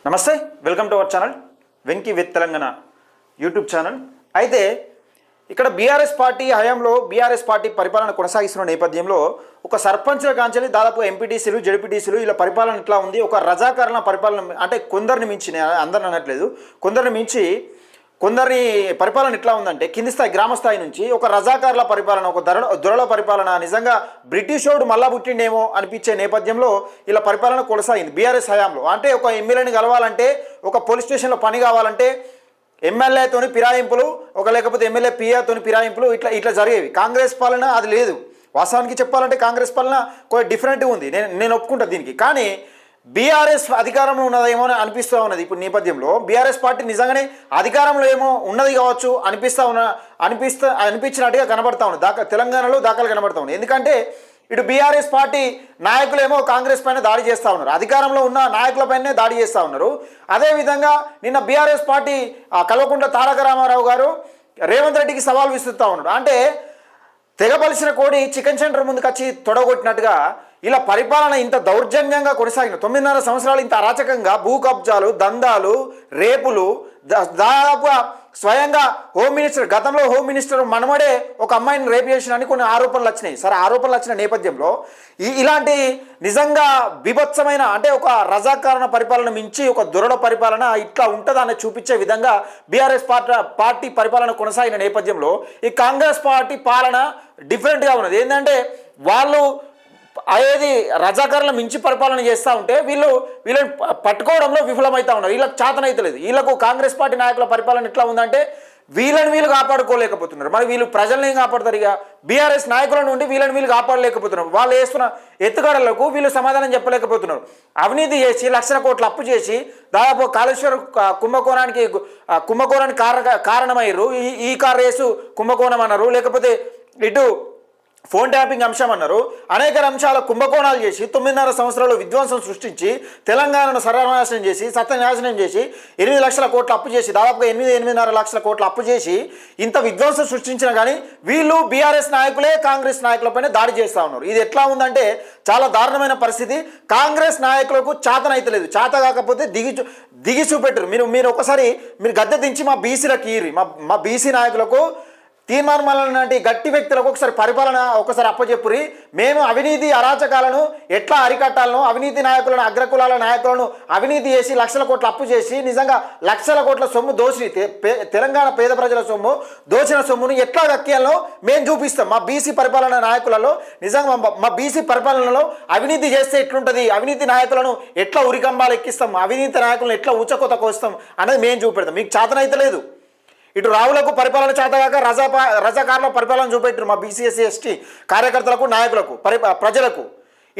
నమస్తే, welcome to our channel Venky with Telangana YouTube channel. అయితే ఇక్కడ బీఆర్ఎస్ పార్టీ హయాంలో బీఆర్ఎస్ పార్టీ పరిపాలన కొనసాగిస్తున్న నేపథ్యంలో ఒక సర్పంచ్ల కాంచెల్లి దాదాపు ఎంపీటీసీలు జడ్పీటీసీలు ఇలా పరిపాలన ఎట్లా ఉంది, ఒక రజాకారణ పరిపాలన అంటే కొందరిని మించి, అందరిని అనట్లేదు, కొందరిని మించి కొందరి పరిపాలన ఎట్లా ఉందంటే కింది స్థాయి గ్రామ స్థాయి నుంచి ఒక రజాకారుల పరిపాలన, ఒక దొరల పరిపాలన, నిజంగా బ్రిటిషోడు మళ్ళా పుట్టిండేమో అనిపించే నేపథ్యంలో ఇలా పరిపాలన కొనసాగింది బీఆర్ఎస్ హయాంలో. అంటే ఒక ఎమ్మెల్యేని కలవాలంటే, ఒక పోలీస్ స్టేషన్లో పని కావాలంటే ఎమ్మెల్యేతోని ఫిరాయింపులు, ఒక లేకపోతే ఎమ్మెల్యే పిఆతోని ఫిరాయింపులు, ఇట్లా జరిగేవి. కాంగ్రెస్ పాలన అది లేదు. వాస్తవానికి చెప్పాలంటే కాంగ్రెస్ పాలన కొంచెం డిఫరెంట్గా ఉంది, నేను ఒప్పుకుంటా దీనికి. కానీ బీఆర్ఎస్ అధికారంలో ఉన్నదేమో అని అనిపిస్తూ ఉన్నది. ఇప్పుడు నేపథ్యంలో బీఆర్ఎస్ పార్టీ నిజంగానే అధికారంలో ఏమో ఉన్నది కావచ్చు అనిపించినట్టుగా కనబడతా ఉంది. తెలంగాణలో దాఖలు కనబడతా ఉంది. ఎందుకంటే ఇటు బీఆర్ఎస్ పార్టీ నాయకులేమో కాంగ్రెస్ పైన దాడి చేస్తూ ఉన్నారు, అధికారంలో ఉన్న నాయకులపైనే దాడి చేస్తూ ఉన్నారు. అదేవిధంగా నిన్న బీఆర్ఎస్ పార్టీ కల్వకుంట్ల తారక రామారావు గారు రేవంత్ రెడ్డికి సవాల్ విసురుతూ ఉన్నాడు. అంటే తెగబలిసిన కోడి చికెన్ సెంటర్ ముందుకు వచ్చి తొడగొట్టినట్టుగా ఇలా పరిపాలన ఇంత దౌర్జన్యంగా కొనసాగిన 9.5 సంవత్సరాలు ఇంత అరాచకంగా భూ కబ్జాలు, దందాలు, రేపులు, దాదాపుగా స్వయంగా హోమ్ మినిస్టర్, గతంలో హోమ్ మినిస్టర్ మనమడే ఒక అమ్మాయిని రేపు చేసినని కొన్ని ఆరోపణలు వచ్చినాయి. సరే, ఆరోపణలు వచ్చిన నేపథ్యంలో ఇలాంటి నిజంగా బీభత్సమైన, అంటే ఒక రజాకారణ పరిపాలన మించి ఒక దురడ పరిపాలన ఇట్లా ఉంటుందని చూపించే విధంగా బీఆర్ఎస్ పార్టీ పరిపాలన కొనసాగిన నేపథ్యంలో ఈ కాంగ్రెస్ పార్టీ పాలన డిఫరెంట్గా ఉన్నది. ఏంటంటే వాళ్ళు అదేది రజాకారుల మించి పరిపాలన చేస్తూ ఉంటే వీళ్ళని పట్టుకోవడంలో విఫలమవుతా ఉన్నారు. వీళ్ళకి చేతనైతలేదు. వీళ్ళకు కాంగ్రెస్ పార్టీ నాయకుల పరిపాలన ఎట్లా ఉందంటే వీళ్ళు కాపాడుకోలేకపోతున్నారు. మరి వీళ్ళు ప్రజలను ఏం కాపాడుతారు? ఇక బీఆర్ఎస్ నాయకుల నుండి వీళ్ళు కాపాడలేకపోతున్నారు. వాళ్ళు వేస్తున్న ఎత్తుగడలకు వీళ్ళు సమాధానం చెప్పలేకపోతున్నారు. అవినీతి చేసి లక్షల కోట్లు అప్పు చేసి దాదాపు కాళేశ్వరం కుంభకోణానికి కారణమయ్యారు. ఈ కార్ రేసు కుంభకోణం అన్నారు, లేకపోతే ఇటు ఫోన్ ట్యాపింగ్ అంశం అన్నారు. అనేక అంశాల కుంభకోణాలు చేసి 9.5 సంవత్సరాలు విధ్వంసం సృష్టించి తెలంగాణను సర్వనాశనం చేసి సత్యనాశనం చేసి 8 లక్షల కోట్ల అప్పు చేసి దాదాపుగా 8.5 లక్షల కోట్ల అప్పు చేసి ఇంత విధ్వంసం సృష్టించినా కానీ వీళ్ళు బీఆర్ఎస్ నాయకులే కాంగ్రెస్ నాయకులపైన దాడి చేస్తూ ఉన్నారు. ఇది ఎట్లా ఉందంటే చాలా దారుణమైన పరిస్థితి. కాంగ్రెస్ నాయకులకు చేతనైతలేదు. చేత కాకపోతే దిగి చూపెట్టరు. మీరు ఒకసారి గద్దె దించి మా బీసీలకు ఇయ్యి, మా బీసీ నాయకులకు, తీర్మానం లాంటి గట్టి వ్యక్తులకు ఒకసారి అప్పచెప్పురి. మేము అవినీతి అరాచకాలను ఎట్లా అరికట్టాలను, అవినీతి నాయకులను, అగ్రకులాల నాయకులను అవినీతి చేసి లక్షల కోట్ల అప్పు చేసి నిజంగా లక్షల కోట్ల సొమ్ము దోచి తెలంగాణ పేద ప్రజల సొమ్ము దోచిన సొమ్మును ఎట్లా దక్కియాలో మేము చూపిస్తాం. మా బీసీ పరిపాలన నాయకులలో నిజంగా మా బీసీ పరిపాలనలో అవినీతి చేస్తే ఎట్లుంటుంది, అవినీతి నాయకులను ఎట్లా ఉరికంబాలు ఎక్కిస్తాం, అవినీతి నాయకులను ఎట్లా ఊచకోత కోస్తాం అనేది మేము చూపెడతాం. మీకు చేతనైతలేదు. ఇటు రావులకు పరిపాలన చేతగాక రజాకారుల పరిపాలన చూపెట్టారు మా బీసీ ఎస్సీ ఎస్టీ కార్యకర్తలకు, నాయకులకు, ప్రజలకు.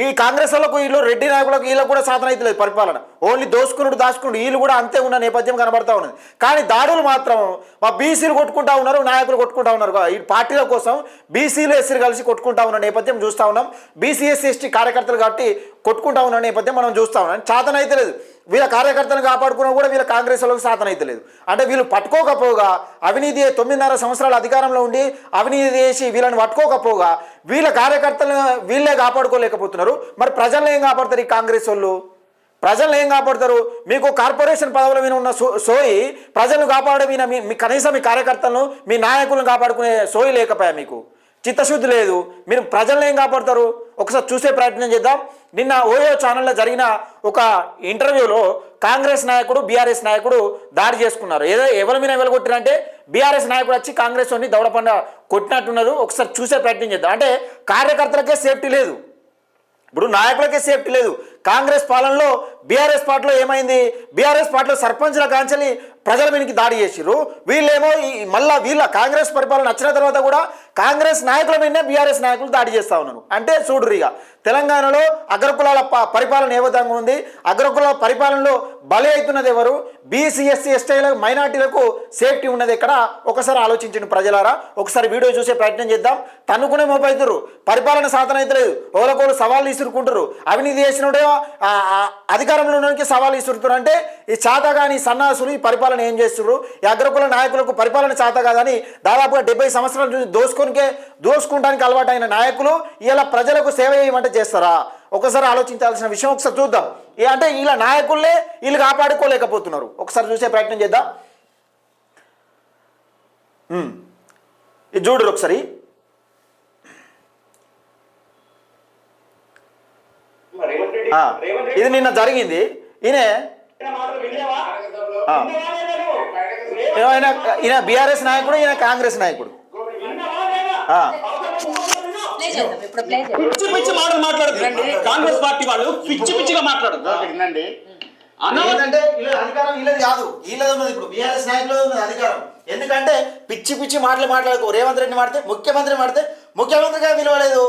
ఈ కాంగ్రెస్ వాళ్ళకు, వీళ్ళు రెడ్డి నాయకులకు, వీళ్ళకు కూడా సాధన అయితే లేదు పరిపాలన. ఓన్లీ దాచుకున్నాడు వీళ్ళు కూడా అంతే ఉన్న నేపథ్యం కనబడతా ఉన్నది. కానీ దాడులు మాత్రం మా బీసీలు కొట్టుకుంటా ఉన్నారు, నాయకులు కొట్టుకుంటా ఉన్నారు. ఈ పార్టీల కోసం బీసీలు ఎస్సీలు కలిసి కొట్టుకుంటా ఉన్న నేపథ్యం చూస్తూ ఉన్నాం. బీసీ ఎస్సీ ఎస్టీ కార్యకర్తలు కాబట్టి కొట్టుకుంటా ఉన్న నేపథ్యం మనం చూస్తూ ఉన్నాం. చేతన అయితే లేదు. వీళ్ళ కార్యకర్తలను కాపాడుకున్నా కూడా వీళ్ళ కాంగ్రెస్ వాళ్ళకి సాధన అయితే లేదు. అంటే వీళ్ళు పట్టుకోకపోగా, అవినీతి 9.5 సంవత్సరాలు అధికారంలో ఉండి అవినీతి చేసి వీళ్ళని పట్టుకోకపోగా వీళ్ళ కార్యకర్తలను వీళ్ళే కాపాడుకోలేకపోతున్నారు. మరి ప్రజలను ఏం కాపాడతారు ఈ కాంగ్రెస్ వాళ్ళు? ప్రజలను ఏం కాపాడతారు? మీకు కార్పొరేషన్ పదవుల మీద ఉన్న సోయి ప్రజలను కాపాడే మీద మీ కనీసం మీ కార్యకర్తలను, మీ నాయకులను కాపాడుకునే సోయి లేకపోయా? మీకు చిత్తశుద్ధి లేదు. మీరు ప్రజలను ఏం కాపాడతారు? ఒకసారి చూసే ప్రయత్నం చేద్దాం. నిన్న ఓయో ఛానల్లో జరిగిన ఒక ఇంటర్వ్యూలో కాంగ్రెస్ నాయకుడు, బీఆర్ఎస్ నాయకుడు దాడి చేసుకున్నారు. ఎవరి మీద వెలగొట్టినంటే బీఆర్ఎస్ నాయకుడు వచ్చి కాంగ్రెస్ వాడిని దౌడపండ కొట్టినట్టున్నారు. ఒకసారి చూసే ప్రయత్నం చేద్దాం. అంటే కార్యకర్తలకే సేఫ్టీ లేదు, ఇప్పుడు నాయకులకే సేఫ్టీ లేదు. కాంగ్రెస్ పాలనలో బీఆర్ఎస్ పార్టీలో ఏమైంది? బీఆర్ఎస్ పార్టీలో సర్పంచ్ల కాంచెల్లి ప్రజల మీదకి దాడి చేసిర్రు. వీళ్ళేమో మళ్ళీ వీళ్ళ కాంగ్రెస్ పరిపాలన వచ్చిన తర్వాత కూడా కాంగ్రెస్ నాయకుల మీదనే బీఆర్ఎస్ నాయకులు దాడి చేస్తూ ఉన్నారు. అంటే చూడురిగా తెలంగాణలో అగ్రకులాల పరిపాలన ఏ విధంగా ఉంది, అగ్రకులాల పరిపాలనలో బలి అవుతున్నది ఎవరు, బీసీ ఎస్సీ ఎస్టీలకు, మైనార్టీలకు సేఫ్టీ ఉన్నది ఎక్కడ? ఒకసారి ఆలోచించండి ప్రజలారా. ఒకసారి వీడియో చూసే ప్రయత్నం చేద్దాం. తన్నుకునే మోపవుతారు, పరిపాలన సాధన అయితే లేదు, ఓలకోలు సవాళ్ళు ఇసురుకుంటారు. అవినీతి చేసినోడే అధికారంలో ఉండడానికి సవాళ్ళు ఇసురుతారు. అంటే ఈ చాతగాని సన్నాసులు ఈ పరిపాలన ఏం చేస్తున్నారు? ఈ అగ్రకుల నాయకులకు పరిపాలన చేత కాదని దాదాపుగా 70 సంవత్సరాల నుంచి దోసుకుంటానికి అలవాటైన నాయకులు ఇలా ప్రజలకు సేవ చేయమంటే చేస్తారా? ఒకసారి ఆలోచించాల్సిన విషయం ఒకసారి చూద్దాం. అంటే ఇలా నాయకులే వీళ్ళు కాపాడుకోలేకపోతున్నారు. ఒకసారి చూసే ప్రయత్నం చేద్దాం. ఇది చూడరు ఒకసారి. ఇది నిన్న జరిగింది. ఈయన బీఆర్ఎస్ నాయకుడు, ఈయన కాంగ్రెస్ నాయకుడు. పిచ్చి పిచ్చి మాటలు మాట్లాడుతుందండి కాంగ్రెస్ పార్టీ వాళ్ళు, పిచ్చి పిచ్చిగా మాట్లాడుతుందండి. అంటే అధికారం వీళ్ళది కాదు, వీళ్ళది ఉన్నది. ఇప్పుడు బీఆర్ఎస్ నాయకులు ఉన్నది అధికారం. ఎందుకంటే పిచ్చి పిచ్చి మాటలు మాట్లాడుకో. రేవంత్ రెడ్డి మాడితే ముఖ్యమంత్రిగా విలువలేదు.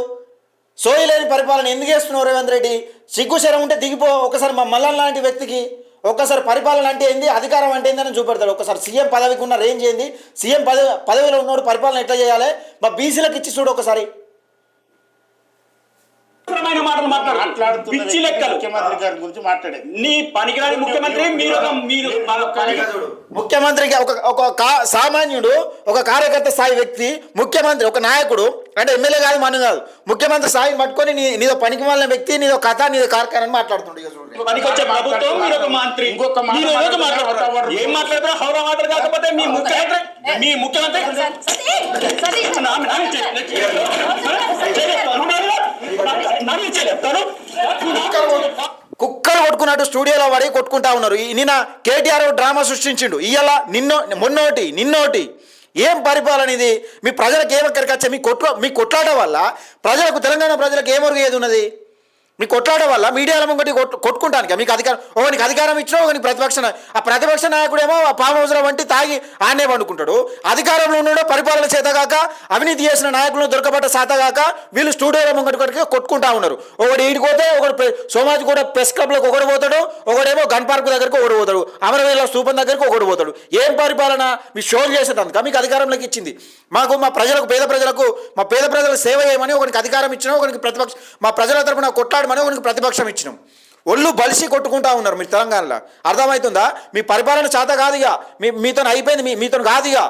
సోయలేని పరిపాలన ఎందుకు చేస్తున్నావు రేవంత్ రెడ్డి? సిగ్గుశరం ఉంటే దిగిపో. ఒకసారి మా మల్లన్ లాంటి వ్యక్తికి ఒక్కసారి పరిపాలన అంటే ఏంది, అధికారం అంటే ఏందని చూపెడతాడు. ఒకసారి సీఎం పదవికి ఉన్న రేంజ్ ఏంది, సీఎం పదవిలో ఉన్నోడు పరిపాలన ఎట్లా చేయాలి, మా బీసీలకు ఇచ్చి చూడు ఒకసారి. మాటలు మాట్లాడుతూ పిచ్చి లెక్కలు ముఖ్యమంత్రి గారి గురించి మాట్లాడేది. నీ పనికిరాని ముఖ్యమంత్రి మీరు ముఖ్యమంత్రికి ఒక సామాన్యుడు, ఒక కార్యకర్త స్థాయి వ్యక్తి, ముఖ్యమంత్రి, ఒక నాయకుడు అంటే ఎమ్మెల్యే కాదు, మనం కాదు, ముఖ్యమంత్రి స్థాయిని పట్టుకొని నీదో పనికి మాలిన వ్యక్తి, నీదో కథ, నీదో కార్ఖానా మాట్లాడుతుండే. పనికొచ్చే ప్రభుత్వం, మీరు ఒక మంత్రి, ఏం మాట్లాడతారు? హౌరా మాటలు కాకపోతే మీ ముఖ్యమంత్రి కుక్కలు కొట్టుకున్నట్టు స్టూడియోలో పడి కొట్టుకుంటా ఉన్నారు. నిన్న కేటీఆర్ డ్రామా సృష్టించిండు. ఇవాళ నిన్నోటి ఏం పరిపాలన ఇది? మీ ప్రజలకు ఏమక్కడికి వచ్చే మీ కొట్లాట వల్ల ప్రజలకు, తెలంగాణ ప్రజలకు ఏమొరిగేది ఉన్నది? మీ కొట్లాట వల్ల మీడియాల ముంగటి కొట్టుకుంటానికి మీకు అధికారం, ఒకరికి అధికారం ఇచ్చినా ఒకరికి ప్రతిపక్ష నాయకుడేమో పాము హౌస్లో వంటి తాగి ఆనే పండుకుంటాడు. అధికారంలో ఉన్నాడో పరిపాలన చేతగాక, అవినీతి చేసిన నాయకులను దొరకబట్ట శాతగాక వీళ్ళు స్టూడియోల ముంగటి కొట్టుకుంటా ఉన్నారు. ఒకటి ఈడిపోతే ఒకటి సోమాజి కూడా ప్రెస్ క్లబ్లోకి ఒకటి పోతాడు, ఒకడేమో గన్ పార్క్ దగ్గరికి ఒకటి పోతాడు, అమరవీరుల స్థూపం దగ్గరికి ఒకటి పోతాడు. ఏం పరిపాలన? మీ షోలు చేసేటందుక మీకు అధికారంలోకి ఇచ్చింది? మాకు మా ప్రజలకు, పేద ప్రజలకు సేవ చేయమని ఒకరికి అధికారం ఇచ్చినా, ఒకరికి మా ప్రజల తరపున కొట్లాడమని ఒకరికి ప్రతిపక్షం ఇచ్చినాం. ఒళ్ళు బలిసి కొట్టుకుంటా ఉన్నారు మీరు తెలంగాణలో. అర్థమవుతుందా? మీ పరిపాలన చేత కాదుగా, మీతో అయిపోయింది, మీతో కాదుగా.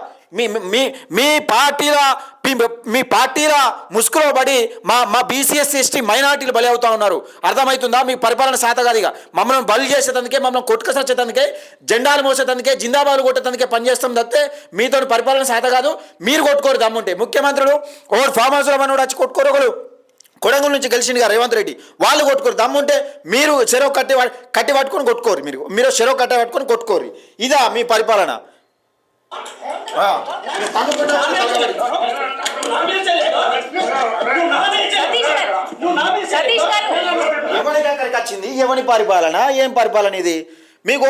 మీ పార్టీల ముసుగులో పడి మా బీసీఎస్ ఎస్టీ మైనార్టీలు బలి అవుతా ఉన్నారు. అర్థమవుతుందా? మీ పరిపాలన శాత కాదుగా. మమ్మల్ని బలి చేసేటందుకే, మమ్మల్ని కొట్టుకసొచ్చేటందుకే, జెండాలు మోసేటందుకే, జిందాబాలు కొట్టేటందుకే పనిచేస్తాం తప్పితే మీతో పరిపాలన శాత కాదు. మీరు కొట్టుకోరు దమ్ముంటే. ముఖ్యమంత్రులు ఒకరు ఫామ్ హౌస్లో మనోడు వచ్చి కొట్టుకోరు, ఒకరు కొడంగల్ నుంచి గెలిచిందిగా రేవంత్ రెడ్డి, వాళ్ళు కొట్టుకోరు. దమ్ముంటే మీరు చెరో కట్టి పట్టుకొని కొట్టుకోరు. మీరు చెరో కట్టి పట్టుకొని కొట్టుకోరు. ఇదా మీ పరిపాలన? ఎవరికి అక్కడికి వచ్చింది? ఎవరి పరిపాలన? ఏం పరిపాలన ఇది? మీకు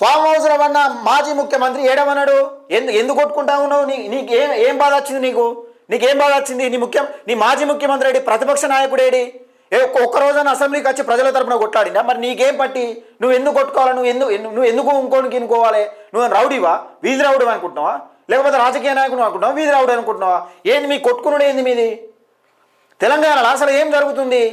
ఫామ్ హౌస్లో ఉన్న మాజీ ముఖ్యమంత్రి ఏడమన్నాడు, ఎందుకు కొట్టుకుంటా ఉన్నావు? నీకు ఏం బాధ వచ్చింది? నీకేం బాధ వచ్చింది? నీ మాజీ ముఖ్యమంత్రి ఏడి? ప్రతిపక్ష నాయకుడు ఏడి? ఒక్కరోజున అసెంబ్లీకి వచ్చి ప్రజల తరపున కొట్లాడినా? మరి నీకేం పట్టి? నువ్వు ఎందుకు కొట్టుకోవాలి? నువ్వు ఎందుకు ఇంకోనికి ఇనుకోవాలి? నువ్వు రౌడీవా? వీధి రౌడీ అనుకుంటున్నావా? లేకపోతే రాజకీయ నాయకుడు అనుకుంటున్నావా? వీధి రౌడీ అనుకుంటున్నావా? ఏంది మీ కొట్టుకునుడు? ఏంది మీది? తెలంగాణలో అసలు ఏం జరుగుతుంది?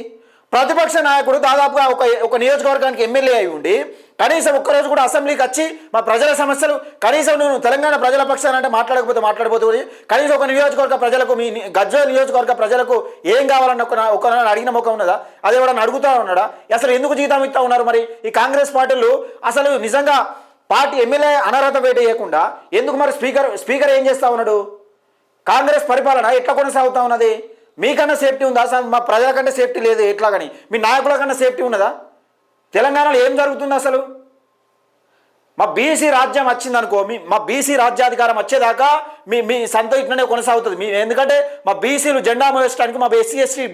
ప్రతిపక్ష నాయకుడు దాదాపుగా ఒక నియోజకవర్గానికి ఎమ్మెల్యే అయి ఉండి కనీసం ఒక్కరోజు కూడా అసెంబ్లీకి వచ్చి మా ప్రజల సమస్యలు, కనీసం నువ్వు తెలంగాణ ప్రజల పక్షాన అంటే మాట్లాడకపోతే కనీసం ఒక నియోజకవర్గ ప్రజలకు, మీ గజ్వేల్ నియోజకవర్గ ప్రజలకు ఏం కావాలన్న ఒక అడిగిన ముఖం ఉన్నదా? అది ఎవడన్నా అడుగుతా ఉన్నాడా? అసలు ఎందుకు జీతం ఇస్తా ఉన్నారు? మరి ఈ కాంగ్రెస్ పార్టీలు అసలు నిజంగా పార్టీ ఎమ్మెల్యే అనర్హత వేట చేయకుండా ఎందుకు మరి స్పీకర్ ఏం చేస్తూ ఉన్నాడు? కాంగ్రెస్ పరిపాలన ఎట్లా కొనసాగుతూ ఉన్నది? మీకన్నా సేఫ్టీ ఉందా? అసలు మా ప్రజల కంటే సేఫ్టీ లేదు. ఎట్లా కానీ మీ నాయకుల కన్నా సేఫ్టీ ఉన్నదా? తెలంగాణలో ఏం జరుగుతుంది అసలు? మా బీసీ రాజ్యం వచ్చిందనుకో, మా బీసీ రాజ్యాధికారం వచ్చేదాకా మీ సంత ఇట్లనే కొనసాగుతుంది. ఎందుకంటే మా బీసీలు జెండా మోపించడానికి, మా ఎస్సీ ఎస్టీ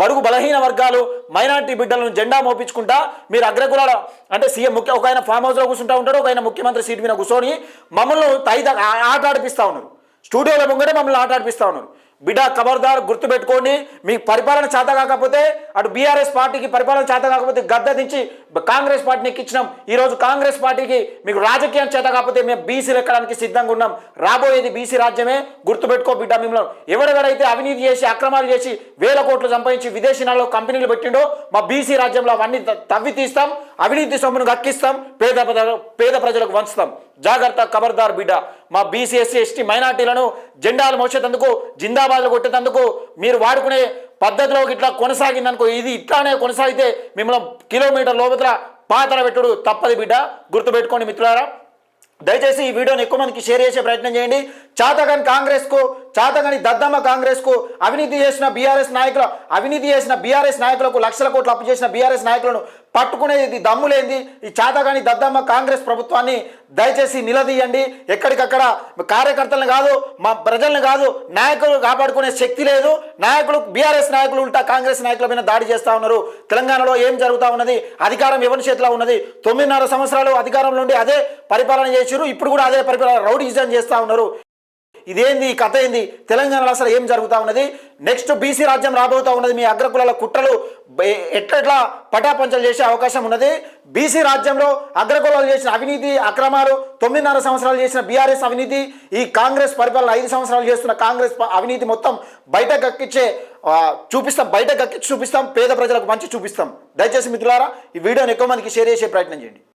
బడుగు బలహీన వర్గాలు, మైనార్టీ బిడ్డలను జెండా మోపించుకుంటా మీరు అగ్రకులాల అంటే సీఎం ఒక ఆయన ఫామ్ హౌస్లో కూర్చుంటా ఉంటాడు, ఒక ఆయన ముఖ్యమంత్రి సీట్ మీద కూర్చొని మమ్మల్ని ఆట ఆడిపిస్తూ ఉన్నారు. స్టూడియోలో ముంగటే మమ్మల్ని ఆట ఆడిపిస్తూ ఉన్నారు. బిడ్డ ఖబర్దార్, గుర్తుపెట్టుకోండి. మీ పరిపాలన చేత కాకపోతే అటు బీఆర్ఎస్ పార్టీకి పరిపాలన చేత కాకపోతే గద్దె దించి కాంగ్రెస్ పార్టీని ఎక్కించినాం. ఈరోజు కాంగ్రెస్ పార్టీకి మీకు రాజకీయం చేత కాకపోతే మేము బీసీలు ఎక్కడానికి సిద్ధంగా ఉన్నాం. రాబోయేది బీసీ రాజ్యమే, గుర్తుపెట్టుకో బిడ్డ. మిమ్మల్ని ఎవరెవరైతే అవినీతి చేసి, అక్రమాలు చేసి, వేల కోట్లు సంపాదించి విదేశీనాల్లో కంపెనీలు పెట్టిండో మా బీసీ రాజ్యంలో అవన్నీ తవ్వి తీస్తాం. అవినీతి సొమ్మును గక్కిస్తాం, పేద ప్రజలకు వంచుతాం. జాగ్రత్త, ఖబర్దార్ బిడ్డ. మా బీసీ ఎస్సీ ఎస్టీ మైనార్టీలను జెండాలు మోసేందుకు, జిందాబాద్లు కొట్టేందుకు మీరు వాడుకునే పద్ధతిలో ఇట్లా కొనసాగిందనుకో, ఇది ఇట్లానే కొనసాగితే మిమ్మల్ని కిలోమీటర్ లోపల పాతర పెట్టుడు తప్పది బిడ్డ, గుర్తుపెట్టుకోండి మిత్రులారా. దయచేసి ఈ వీడియోని ఎక్కువ మందికి షేర్ చేసే ప్రయత్నం చేయండి. చాతగాని కాంగ్రెస్కు, చాతగాని దద్దమ్మ కాంగ్రెస్కు, అవినీతి చేసిన బీఆర్ఎస్ నాయకులకు లక్షల కోట్లు అప్పు చేసిన బీఆర్ఎస్ నాయకులను పట్టుకునేది దమ్ములేంది ఈ చాతగాని దద్దమ్మ కాంగ్రెస్ ప్రభుత్వాన్ని దయచేసి నిలదీయండి. ఎక్కడికక్కడ కార్యకర్తలను కాదు, మా ప్రజలను కాదు, నాయకులు కాపాడుకునే శక్తి లేదు. నాయకులు, బీఆర్ఎస్ నాయకులు ఉల్టా కాంగ్రెస్ నాయకుల మీద దాడి చేస్తూ ఉన్నారు. తెలంగాణలో ఏం జరుగుతూ ఉన్నది? అధికారం ఎవరి చేతిలో ఉన్నది? 9.5 సంవత్సరాలు అధికారంలో ఉండి అదే పరిపాలన చేసిరు, ఇప్పుడు కూడా అదే పరిపాలన రౌడీజం చేస్తూ ఉన్నారు. ఇదేంది? ఈ కథ ఏంది? తెలంగాణలో అసలు ఏం జరుగుతూ ఉన్నది? నెక్స్ట్ బీసీ రాజ్యం రాబోతూ ఉన్నది. మీ అగ్రకులాల కుట్రలు ఎట్లా పటాపంచలు చేసే అవకాశం ఉన్నది. బీసీ రాజ్యంలో అగ్రకులాలు చేసిన అవినీతి అక్రమాలు, 9.5 సంవత్సరాలు చేసిన బీఆర్ఎస్ అవినీతి, ఈ కాంగ్రెస్ పరిపాలన 5 సంవత్సరాలు చేస్తున్న కాంగ్రెస్ అవినీతి మొత్తం బయట కక్కించి చూపిస్తాం. పేద ప్రజలకు మంచి చూపిస్తాం. దయచేసి మిత్రులారా ఈ వీడియోని ఎక్కువ మందికి షేర్ చేసే ప్రయత్నం చేయండి.